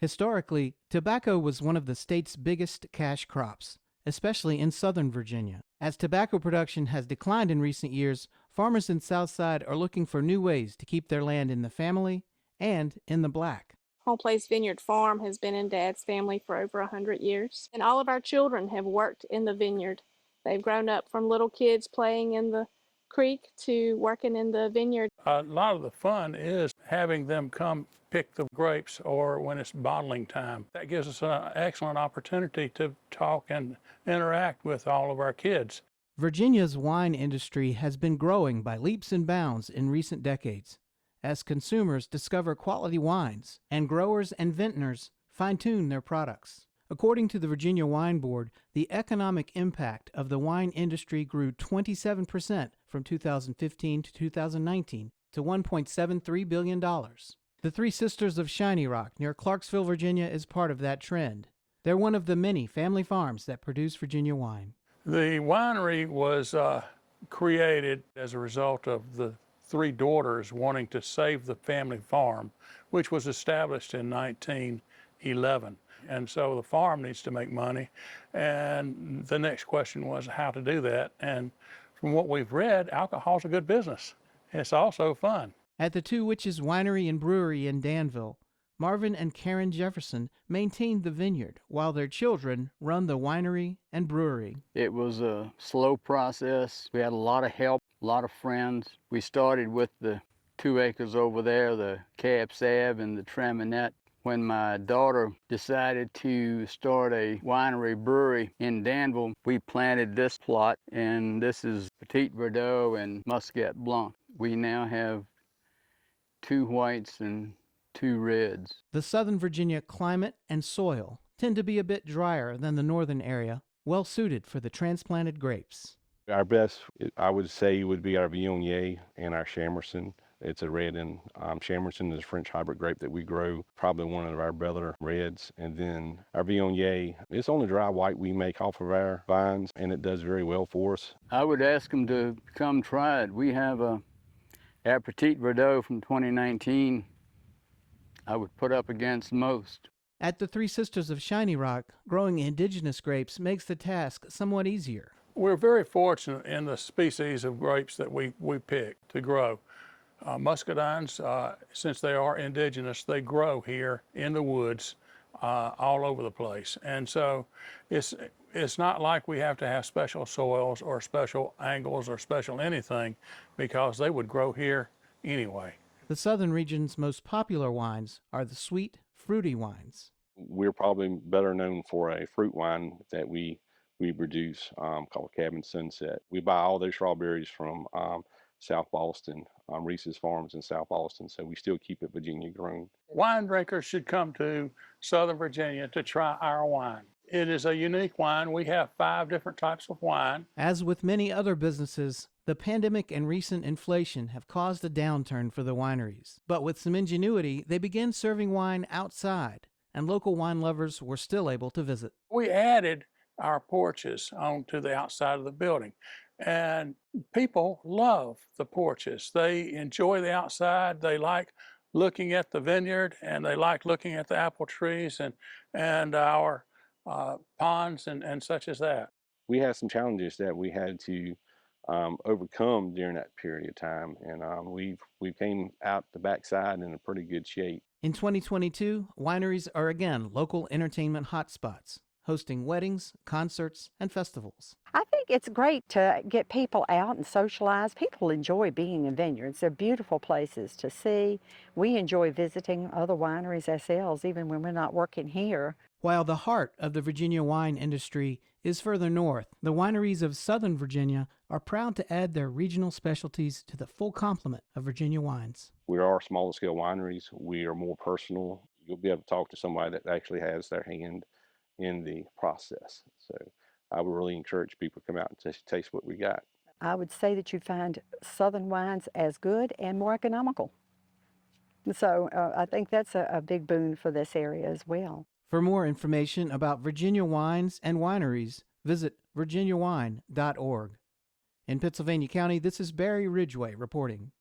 Historically, tobacco was one of the state's biggest cash crops, especially in southern Virginia. As tobacco production has declined in recent years, farmers in Southside are looking for new ways to keep their land in the family and in the black. Home Place Vineyard Farm has been in Dad's family for over 100 years, and all of our children have worked in the vineyard. They've grown up from little kids playing in the creek to working in the vineyard. A lot of the fun is having them come pick the grapes or when it's bottling time. That gives us an excellent opportunity to talk and interact with all of our kids. Virginia's wine industry has been growing by leaps and bounds in recent decades as consumers discover quality wines and growers and vintners fine-tune their products. According to the Virginia Wine Board, the economic impact of the wine industry grew 27% from 2015 to 2019 to $1.73 billion. The Three Sisters of Shiny Rock near Clarksville, Virginia is part of that trend. They're one of the many family farms that produce Virginia wine. The winery was created as a result of the three daughters wanting to save the family farm, which was established in 1911. And so the farm needs to make money. And the next question was how to do that. And from what we've read, alcohol's a good business. It's also fun. At the Two Witches Winery and Brewery in Danville, Marvin and Karen Jefferson maintained the vineyard while their children run the winery and brewery. It was a slow process. We had a lot of help, a lot of friends. We started with the 2 acres over there, the Cab Sav and the Traminette. When my daughter decided to start a winery brewery in Danville, we planted this plot, and this is Petit Verdot and Muscat Blanc. We now have 2 whites and 2 reds. The Southern Virginia climate and soil tend to be a bit drier than the northern area, well suited for the transplanted grapes. Our best, I would say, would be our Viognier and our Chamerson. It's a red, and Chamerson is a French hybrid grape that we grow, probably one of our better reds. And then our Viognier, it's only dry white we make off of our vines, and it does very well for us. I would ask them to come try it. We have a Petit Verdot from 2019 I would put up against most. At the Three Sisters of Shiny Rock, growing indigenous grapes makes the task somewhat easier. We're very fortunate in the species of grapes that we pick to grow. Muscadines, since they are indigenous, they grow here in the woods all over the place. And so it's not like we have to have special soils or special angles or special anything, because they would grow here anyway. The southern region's most popular wines are the sweet, fruity wines. We're probably better known for a fruit wine that we produce called Cabin Sunset. We buy all those strawberries from South Boston, Reese's Farms in South Boston, so we still keep it Virginia grown. Wine drinkers should come to Southern Virginia to try our wine. It is a unique wine. We have 5 different types of wine. As with many other businesses, the pandemic and recent inflation have caused a downturn for the wineries. But with some ingenuity, they began serving wine outside, and local wine lovers were still able to visit. We added our porches onto the outside of the building, and people love the porches. They enjoy the outside. They like looking at the vineyard, and they like looking at the apple trees and our ponds and such as that. We had some challenges that we had to overcome during that period of time, and we came out the backside in a pretty good shape. In 2022, wineries are again local entertainment hotspots, hosting weddings, concerts, and festivals. I think it's great to get people out and socialize. People enjoy being in vineyards. They're beautiful places to see. We enjoy visiting other wineries ourselves, even when we're not working here. While the heart of the Virginia wine industry is further north, the wineries of Southern Virginia are proud to add their regional specialties to the full complement of Virginia wines. We are smaller scale wineries. We are more personal. You'll be able to talk to somebody that actually has their hand in the process. So I would really encourage people to come out and taste what we got. I would say that you find Southern wines as good and more economical. So I think that's a big boon for this area as well. For more information about Virginia wines and wineries, visit virginiawine.org. In Pittsylvania County, this is Barry Ridgeway reporting.